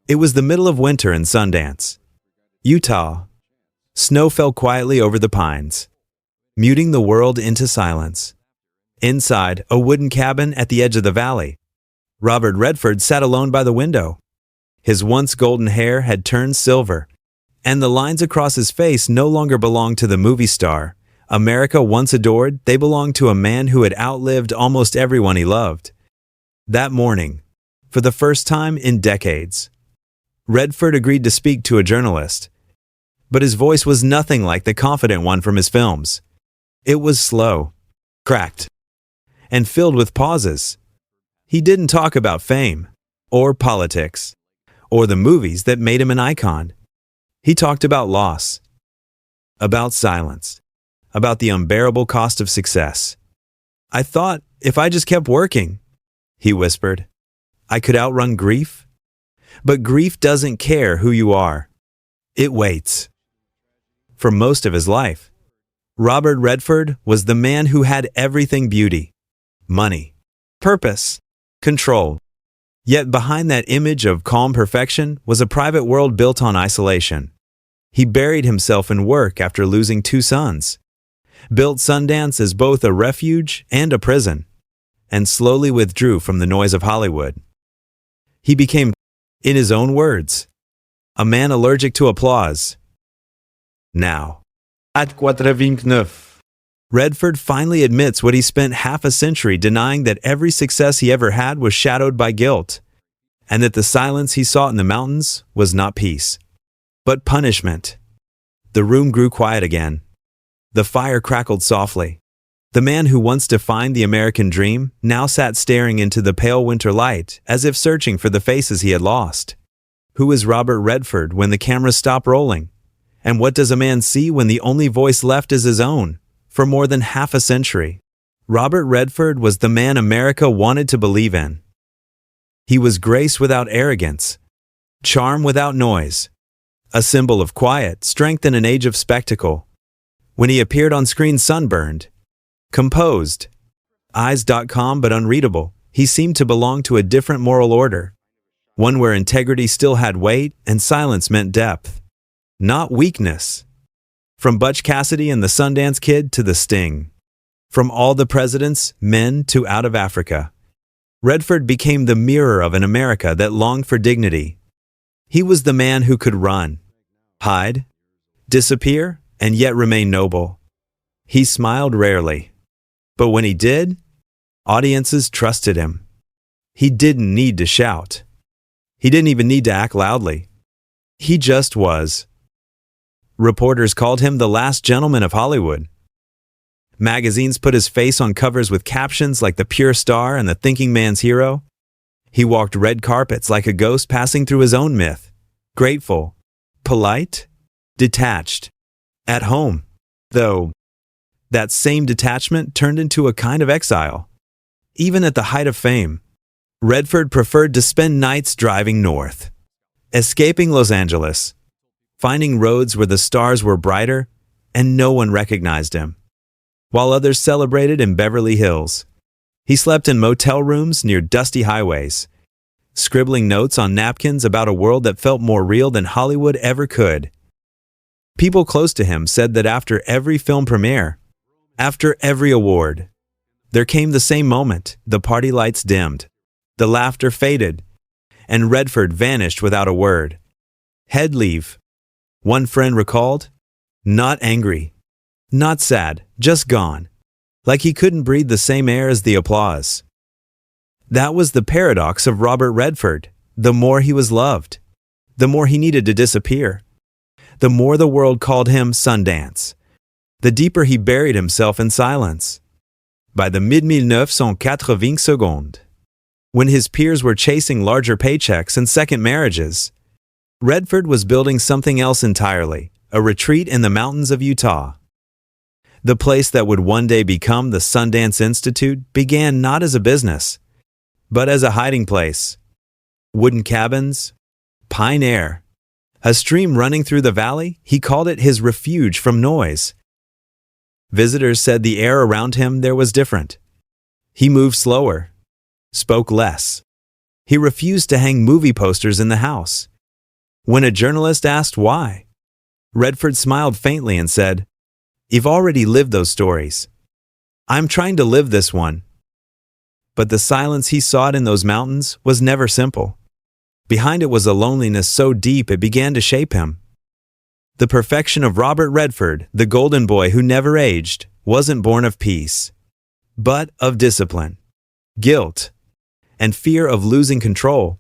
It was the middle of winter in Sundance, Utah. Snow fell quietly over the pines, muting the world into silence. Inside, a wooden cabin at the edge of the valley, Robert Redford sat alone by the window. His once golden hair had turned silver, and the lines across his face no longer belonged to the movie star America once adored. They belonged to a man who had outlived almost everyone he loved. That morning, for the first time in decades, Redford agreed to speak to a journalist. But his voice was nothing like the confident one from his films. It was slow, cracked, and filled with pauses. He didn't talk about fame, or politics, or the movies that made him an icon. He talked about loss, about silence, about the unbearable cost of success. "I thought if I just kept working," he whispered, "I could outrun grief. But grief doesn't care who you are. It waits." For most of his life, Robert Redford was the man who had everything: beauty, money, purpose, control. Yet behind that image of calm perfection was a private world built on isolation. He buried himself in work after losing 2 sons, built Sundance as both a refuge and a prison, and slowly withdrew from the noise of Hollywood. He became, in his own words, a man allergic to applause. Now, at 89, Redford finally admits what he spent half a century denying, that every success he ever had was shadowed by guilt, and that the silence he sought in the mountains was not peace, but punishment. The room grew quiet again. The fire crackled softly. The man who once defined the American dream now sat staring into the pale winter light, as if searching for the faces he had lost. Who is Robert Redford when the cameras stop rolling? And what does a man see when the only voice left is his own? For more than half a century, Robert Redford was the man America wanted to believe in. He was grace without arrogance, charm without noise, a symbol of quiet strength in an age of spectacle. When he appeared on screen sunburned, composed, eyes calm but unreadable, he seemed to belong to a different moral order, one where integrity still had weight and silence meant depth, not weakness. From Butch Cassidy and the Sundance Kid to The Sting, from All the President's Men to Out of Africa, Redford became the mirror of an America that longed for dignity. He was the man who could run, hide, disappear, and yet remain noble. He smiled rarely, but when he did, audiences trusted him. He didn't need to shout. He didn't even need to act loudly. He just was. Reporters called him the last gentleman of Hollywood. Magazines put his face on covers with captions like the pure star and the thinking man's hero. He walked red carpets like a ghost passing through his own myth, grateful, polite, detached, at home. Though, that same detachment turned into a kind of exile. Even at the height of fame, Redford preferred to spend nights driving north, escaping Los Angeles, finding roads where the stars were brighter and no one recognized him. While others celebrated in Beverly Hills, he slept in motel rooms near dusty highways, scribbling notes on napkins about a world that felt more real than Hollywood ever could. People close to him said that after every film premiere, after every award, there came the same moment: the party lights dimmed, the laughter faded, and Redford vanished without a word. Head leave. One friend recalled, not angry, not sad, just gone, like he couldn't breathe the same air as the applause. That was the paradox of Robert Redford. The more he was loved, the more he needed to disappear. The more the world called him Sundance, the deeper he buried himself in silence. By the mid-1980s, when his peers were chasing larger paychecks and second marriages, Redford was building something else entirely: a retreat in the mountains of Utah. The place that would one day become the Sundance Institute began not as a business, but as a hiding place. Wooden cabins, pine air, a stream running through the valley. He called it his refuge from noise. Visitors said the air around him there was different. He moved slower, spoke less. He refused to hang movie posters in the house. When a journalist asked why, Redford smiled faintly and said, "You've already lived those stories. I'm trying to live this one." But the silence he sought in those mountains was never simple. Behind it was a loneliness so deep it began to shape him. The perfection of Robert Redford, the golden boy who never aged, wasn't born of peace, but of discipline, guilt, and fear of losing control.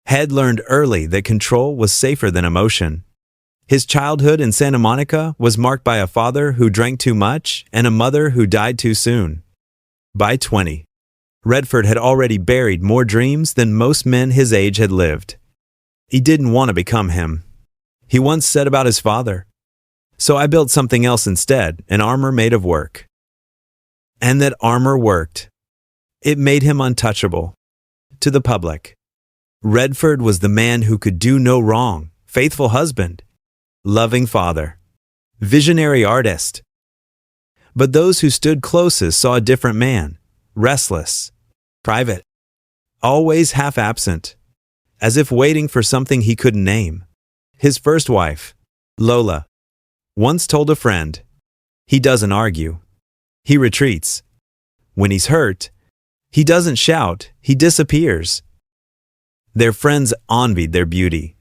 Had learned early that control was safer than emotion. His childhood in Santa Monica was marked by a father who drank too much and a mother who died too soon. By 20, Redford had already buried more dreams than most men his age had lived. He didn't want to become him. He once said about his father, "So I built something else instead, an armor made of work." And that armor worked. It made him untouchable. To the public, Redford was the man who could do no wrong, faithful husband, loving father, visionary artist. But those who stood closest saw a different man, restless, private, always half absent, as if waiting for something he couldn't name. His first wife, Lola, once told a friend, "He doesn't argue. He retreats. When he's hurt, he doesn't shout, he disappears." Their friends envied their beauty,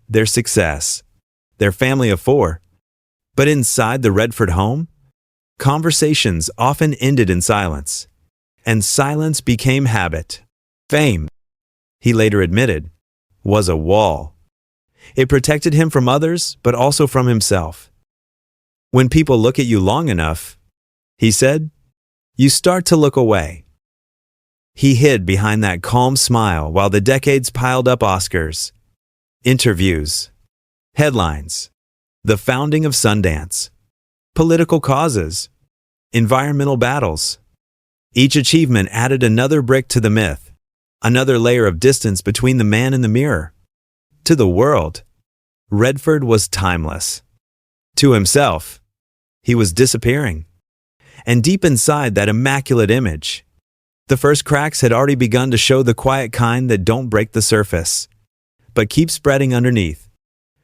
their success, their family of 4. But inside the Redford home, conversations often ended in silence, and silence became habit. Fame, he later admitted, was a wall. It protected him from others, but also from himself. "When people look at you long enough," he said, "you start to look away." He hid behind that calm smile while the decades piled up Oscars, interviews, headlines, the founding of Sundance, political causes, environmental battles. Each achievement added another brick to the myth, another layer of distance between the man and the mirror. To the world, Redford was timeless. To himself, he was disappearing. And deep inside that immaculate image, the first cracks had already begun to show, the quiet kind that don't break the surface, but keep spreading underneath.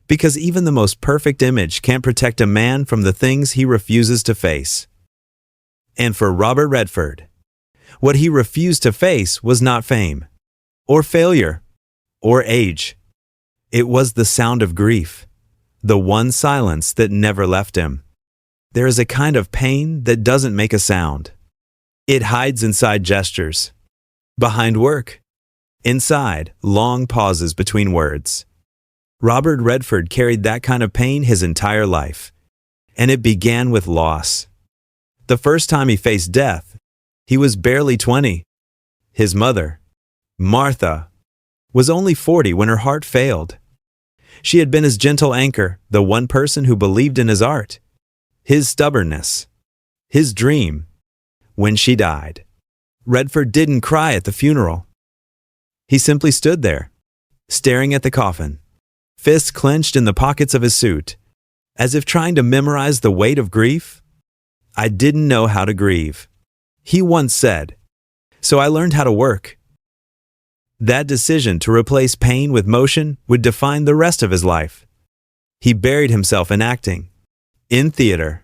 Because even the most perfect image can't protect a man from the things he refuses to face. And for Robert Redford, what he refused to face was not fame, or failure, or age. It was the sound of grief, the one silence that never left him. There is a kind of pain that doesn't make a sound. It hides inside gestures, behind work, inside long pauses between words. Robert Redford carried that kind of pain his entire life, and it began with loss. The first time he faced death, he was barely 20. His mother, Martha, was only 40 when her heart failed. She had been his gentle anchor, the one person who believed in his art, his stubbornness, his dream. When she died, Redford didn't cry at the funeral. He simply stood there, staring at the coffin, fists clenched in the pockets of his suit, as if trying to memorize the weight of grief. "I didn't know how to grieve," he once said, "so I learned how to work." That decision to replace pain with motion would define the rest of his life. He buried himself in acting, in theater,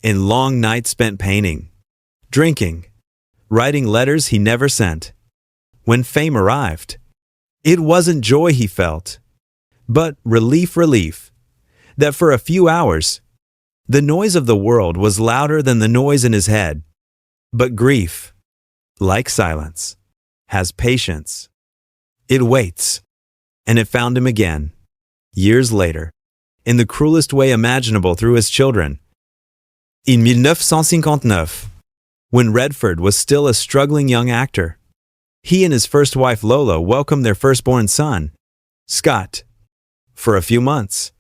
in long nights spent painting, drinking, writing letters he never sent. When fame arrived, it wasn't joy he felt, but relief, that for a few hours, the noise of the world was louder than the noise in his head. But grief, like silence, has patience. It waits, and it found him again, years later, in the cruelest way imaginable through his children. In 1959, when Redford was still a struggling young actor, he and his first wife Lola welcomed their firstborn son, Scott. For a few months,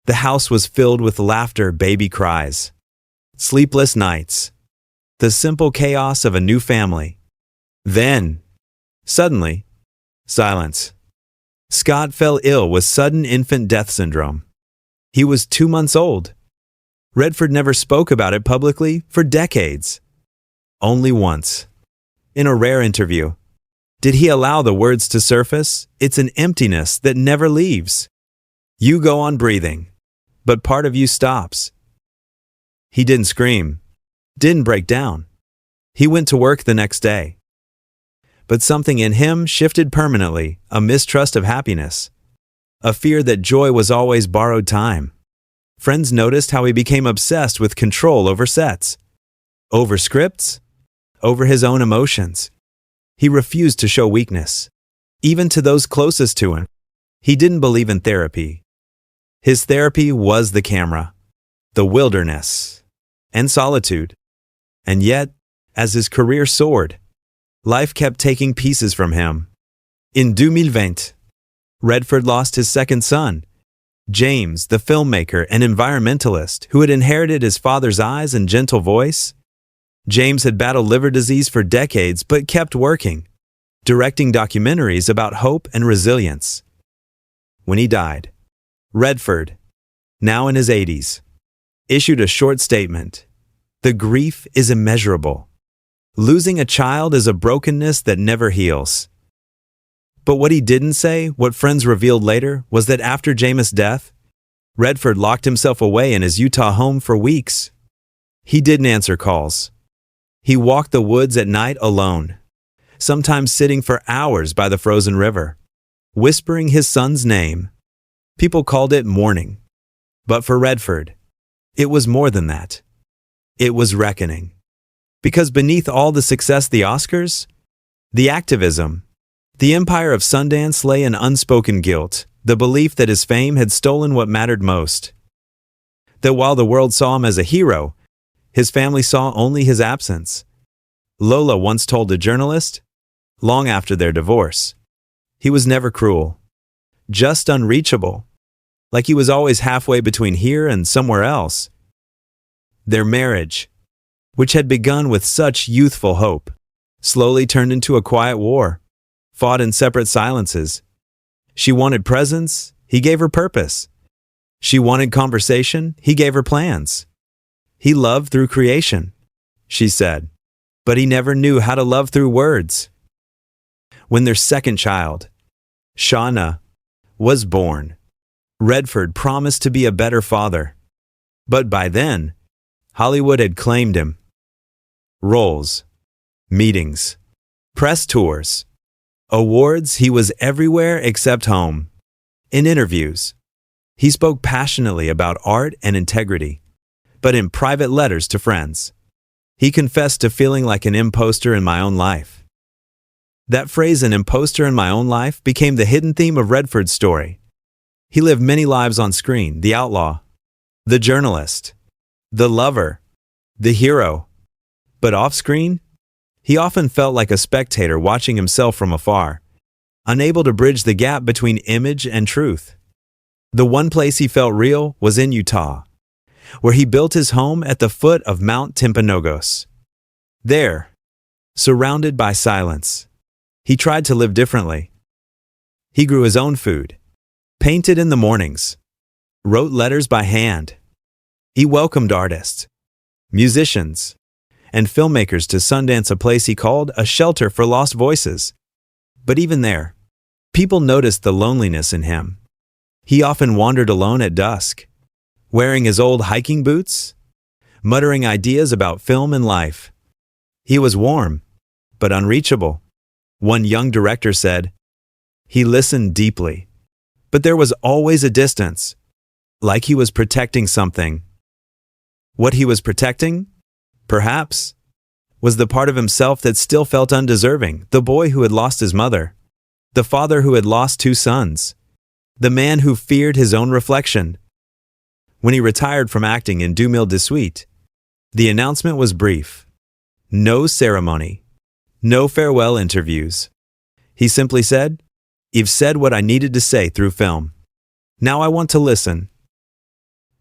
the house was filled with laughter, baby cries, sleepless nights, the simple chaos of a new family. Then, suddenly, silence. Scott fell ill with sudden infant death syndrome. He was 2 months old. Redford never spoke about it publicly for decades. Only once, in a rare interview, did he allow the words to surface. It's an emptiness that never leaves. You go on breathing, but part of you stops. He didn't scream, didn't break down. He went to work the next day. But something in him shifted permanently, a mistrust of happiness, a fear that joy was always borrowed time. Friends noticed how he became obsessed with control over sets, over scripts, over his own emotions. He refused to show weakness, even to those closest to him. He didn't believe in therapy. His therapy was the camera, the wilderness, and solitude. And yet, as his career soared, life kept taking pieces from him. In 2020, Redford lost his second son, James, the filmmaker and environmentalist who had inherited his father's eyes and gentle voice. James had battled liver disease for decades but kept working, directing documentaries about hope and resilience. When he died, Redford, now in his 80s, issued a short statement. The grief is immeasurable. Losing a child is a brokenness that never heals. But what he didn't say, what friends revealed later, was that after James' death, Redford locked himself away in his Utah home for weeks. He didn't answer calls. He walked the woods at night alone, sometimes sitting for hours by the frozen river, whispering his son's name. People called it mourning. But for Redford, it was more than that. It was reckoning. Because beneath all the success, the Oscars, the activism, the empire of Sundance lay an unspoken guilt, the belief that his fame had stolen what mattered most. That while the world saw him as a hero, his family saw only his absence. Lola once told a journalist, long after their divorce, he was never cruel, just unreachable, like he was always halfway between here and somewhere else. Their marriage, which had begun with such youthful hope, slowly turned into a quiet war, fought in separate silences. She wanted presence, he gave her purpose. She wanted conversation, he gave her plans. He loved through creation, she said, but he never knew how to love through words. When their second child, Shauna, was born, Redford promised to be a better father. But by then, Hollywood had claimed him. Roles, meetings, press tours, awards, he was everywhere except home. In interviews, he spoke passionately about art and integrity, but in private letters to friends, he confessed to feeling like an imposter in my own life. That phrase, an imposter in my own life, became the hidden theme of Redford's story. He lived many lives on screen: the outlaw, the journalist, the lover, the hero. But off-screen, he often felt like a spectator watching himself from afar, unable to bridge the gap between image and truth. The one place he felt real was in Utah, where he built his home at the foot of Mount Timpanogos. There, surrounded by silence, he tried to live differently. He grew his own food, painted in the mornings, wrote letters by hand. He welcomed artists, musicians, and filmmakers to Sundance, a place he called a shelter for lost voices. But even there, people noticed the loneliness in him. He often wandered alone at dusk, wearing his old hiking boots, muttering ideas about film and life. He was warm, but unreachable. One young director said, he listened deeply, but there was always a distance, like he was protecting something. What he was protecting, perhaps, was the part of himself that still felt undeserving, the boy who had lost his mother, the father who had lost 2 sons, the man who feared his own reflection. When he retired from acting in 2018, the announcement was brief. No ceremony, no farewell interviews. He simply said, "I've said what I needed to say through film. Now I want to listen."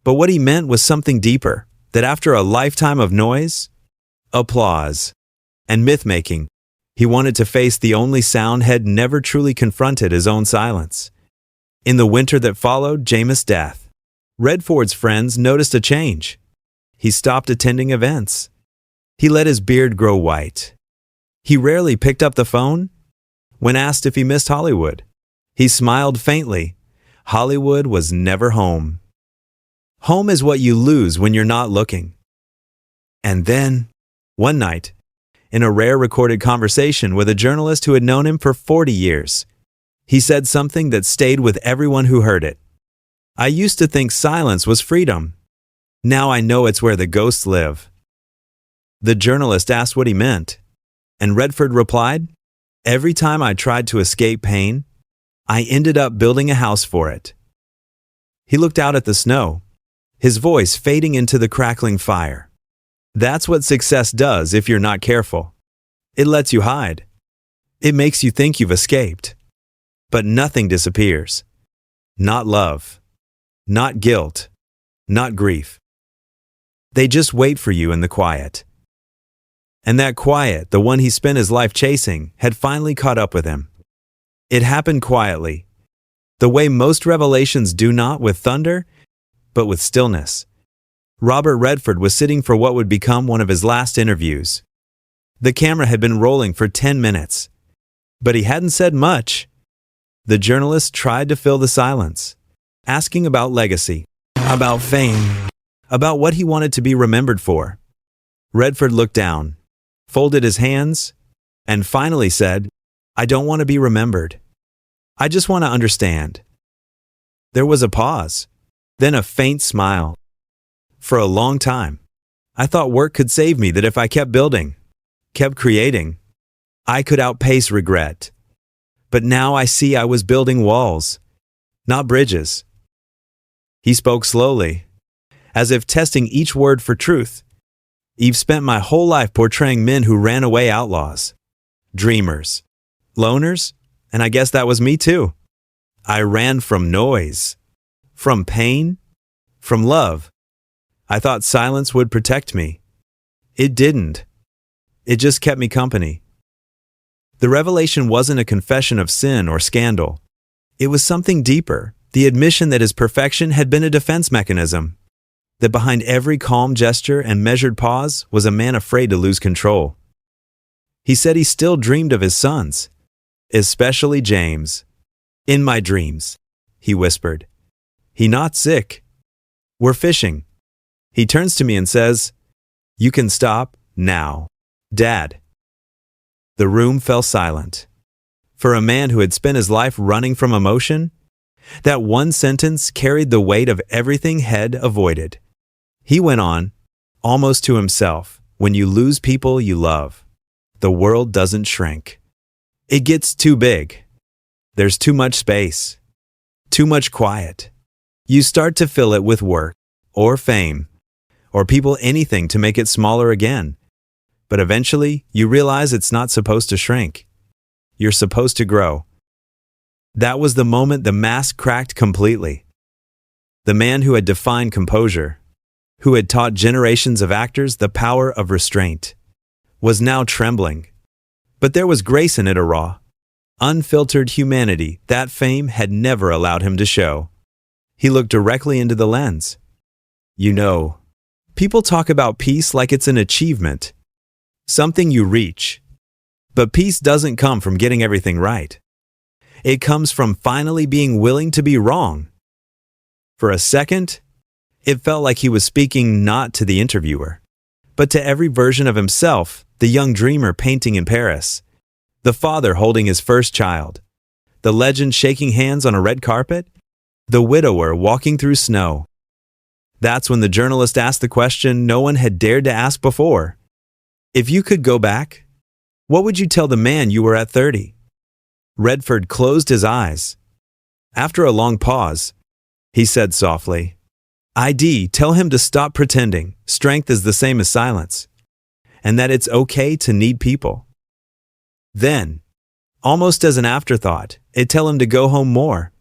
But what he meant was something deeper, that after a lifetime of noise, applause, and myth-making, he wanted to face the only sound had never truly confronted: his own silence. In the winter that followed James' death, Redford's friends noticed a change. He stopped attending events. He let his beard grow white. He rarely picked up the phone. When asked if he missed Hollywood, he smiled faintly, Hollywood was never home. Home is what you lose when you're not looking. And then, one night, in a rare recorded conversation with a journalist who had known him for 40 years, he said something that stayed with everyone who heard it. "I used to think silence was freedom. Now I know it's where the ghosts live." The journalist asked what he meant, and Redford replied, "Every time I tried to escape pain, I ended up building a house for it." He looked out at the snow, his voice fading into the crackling fire. That's what success does if you're not careful. It lets you hide. It makes you think you've escaped. But nothing disappears. Not love. Not guilt. Not grief. They just wait for you in the quiet. And that quiet, the one he spent his life chasing, had finally caught up with him. It happened quietly, the way most revelations do, not with thunder, but with stillness. Robert Redford was sitting for what would become one of his last interviews. The camera had been rolling for 10 minutes, but he hadn't said much. The journalist tried to fill the silence, asking about legacy, about fame, about what he wanted to be remembered for. Redford looked down, folded his hands, and finally said, "I don't want to be remembered. I just want to understand." There was a pause, then a faint smile. "For a long time, I thought work could save me, that if I kept building, kept creating, I could outpace regret. But now I see I was building walls, not bridges." He spoke slowly, as if testing each word for truth. "I've spent my whole life portraying men who ran away outlaws, dreamers, loners, and I guess that was me too. I ran from noise, from pain, from love. I thought silence would protect me. It didn't. It just kept me company." The revelation wasn't a confession of sin or scandal. It was something deeper, the admission that his perfection had been a defense mechanism, that behind every calm gesture and measured pause was a man afraid to lose control. He said he still dreamed of his sons, especially James. "In my dreams," he whispered. "He not sick. We're fishing." He turns to me and says, "You can stop now, Dad." The room fell silent. For a man who had spent his life running from emotion, that one sentence carried the weight of everything Head avoided. He went on, almost to himself, "When you lose people you love, the world doesn't shrink. It gets too big. There's too much space, too much quiet. You start to fill it with work, or fame, or people, anything to make it smaller again. But eventually, you realize it's not supposed to shrink. You're supposed to grow." That was the moment the mask cracked completely. The man who had defined composure, who had taught generations of actors the power of restraint, was now trembling. But there was grace in it, a raw, unfiltered humanity that fame had never allowed him to show. He looked directly into the lens. "You know, people talk about peace like it's an achievement, something you reach. But peace doesn't come from getting everything right. It comes from finally being willing to be wrong." For a second, it felt like he was speaking not to the interviewer, but to every version of himself, the young dreamer painting in Paris, the father holding his first child, the legend shaking hands on a red carpet, the widower walking through snow. That's when the journalist asked the question no one had dared to ask before. If you could go back, what would you tell the man you were at 30? Redford closed his eyes. After a long pause, he said softly, "I'd tell him to stop pretending strength is the same as silence, and that it's okay to need people." Then, almost as an afterthought, I'd tell him to go home more.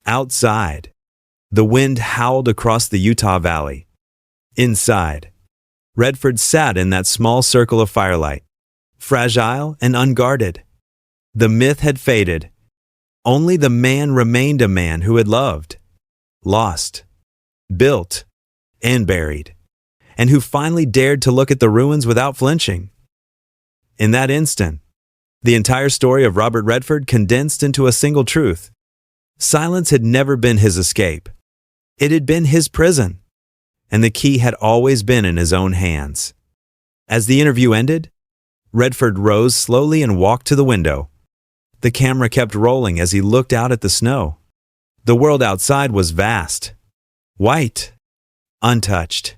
Outside, the wind howled across the Utah Valley. Inside, Redford sat in that small circle of firelight, fragile and unguarded. The myth had faded. Only the man remained, a man who had loved, lost, built, and buried, and who finally dared to look at the ruins without flinching. In that instant, the entire story of Robert Redford condensed into a single truth. Silence had never been his escape. It had been his prison, and the key had always been in his own hands. As the interview ended, Redford rose slowly and walked to the window. The camera kept rolling as he looked out at the snow. The world outside was vast, white, untouched.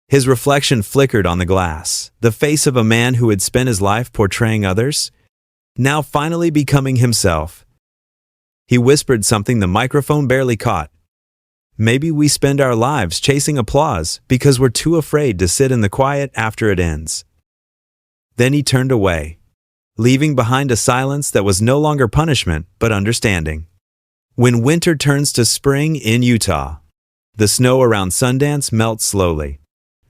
His reflection flickered on the glass, the face of a man who had spent his life portraying others, now finally becoming himself. He whispered something the microphone barely caught. Maybe we spend our lives chasing applause because we're too afraid to sit in the quiet after it ends. Then he turned away, leaving behind a silence that was no longer punishment but understanding. When winter turns to spring in Utah, the snow around Sundance melts slowly,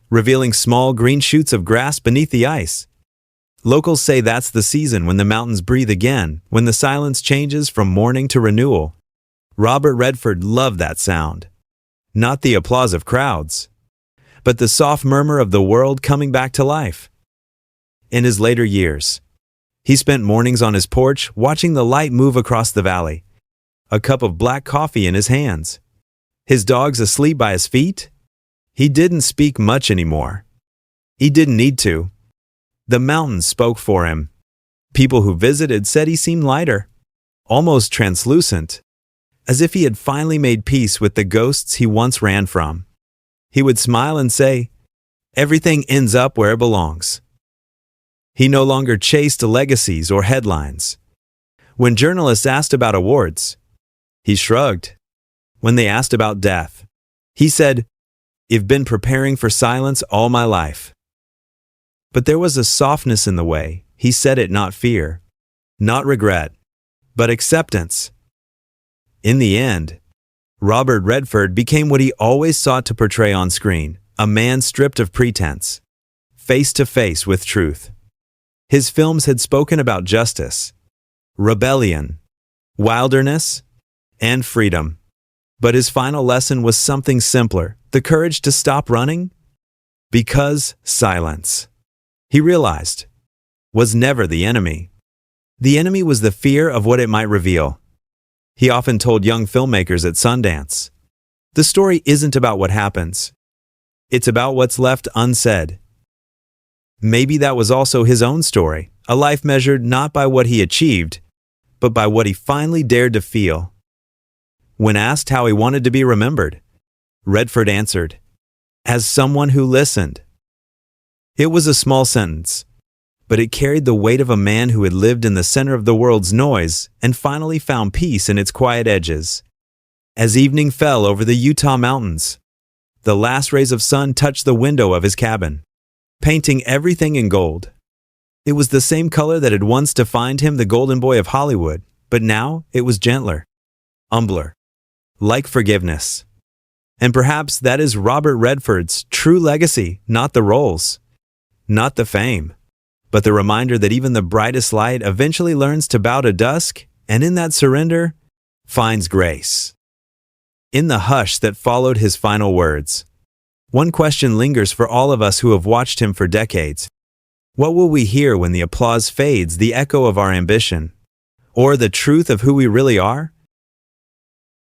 revealing small green shoots of grass beneath the ice. Locals say that's the season when the mountains breathe again, when the silence changes from mourning to renewal. Robert Redford loved that sound. Not the applause of crowds, but the soft murmur of the world coming back to life. In his later years, he spent mornings on his porch watching the light move across the valley, a cup of black coffee in his hands. His dogs asleep by his feet? He didn't speak much anymore. He didn't need to. The mountains spoke for him. People who visited said he seemed lighter, almost translucent, as if he had finally made peace with the ghosts he once ran from. He would smile and say, "Everything ends up where it belongs." He no longer chased legacies or headlines. When journalists asked about awards, he shrugged. When they asked about death, he said, "I've been preparing for silence all my life." But there was a softness in the way he said it, not fear, not regret, but acceptance. In the end, Robert Redford became what he always sought to portray on screen, a man stripped of pretense, face to face with truth. His films had spoken about justice, rebellion, wilderness, and freedom. But his final lesson was something simpler, the courage to stop running, because silence, he realized, was never the enemy. The enemy was the fear of what it might reveal. He often told young filmmakers at Sundance, "The story isn't about what happens. It's about what's left unsaid." Maybe that was also his own story, a life measured not by what he achieved, but by what he finally dared to feel. When asked how he wanted to be remembered, Redford answered, "As someone who listened." It was a small sentence, but it carried the weight of a man who had lived in the center of the world's noise and finally found peace in its quiet edges. As evening fell over the Utah mountains, the last rays of sun touched the window of his cabin, painting everything in gold. It was the same color that had once defined him, the golden boy of Hollywood, but now it was gentler, humbler, like forgiveness. And perhaps that is Robert Redford's true legacy, not the roles, not the fame, but the reminder that even the brightest light eventually learns to bow to dusk, and in that surrender, finds grace. In the hush that followed his final words, one question lingers for all of us who have watched him for decades. What will we hear when the applause fades, the echo of our ambition, or the truth of who we really are?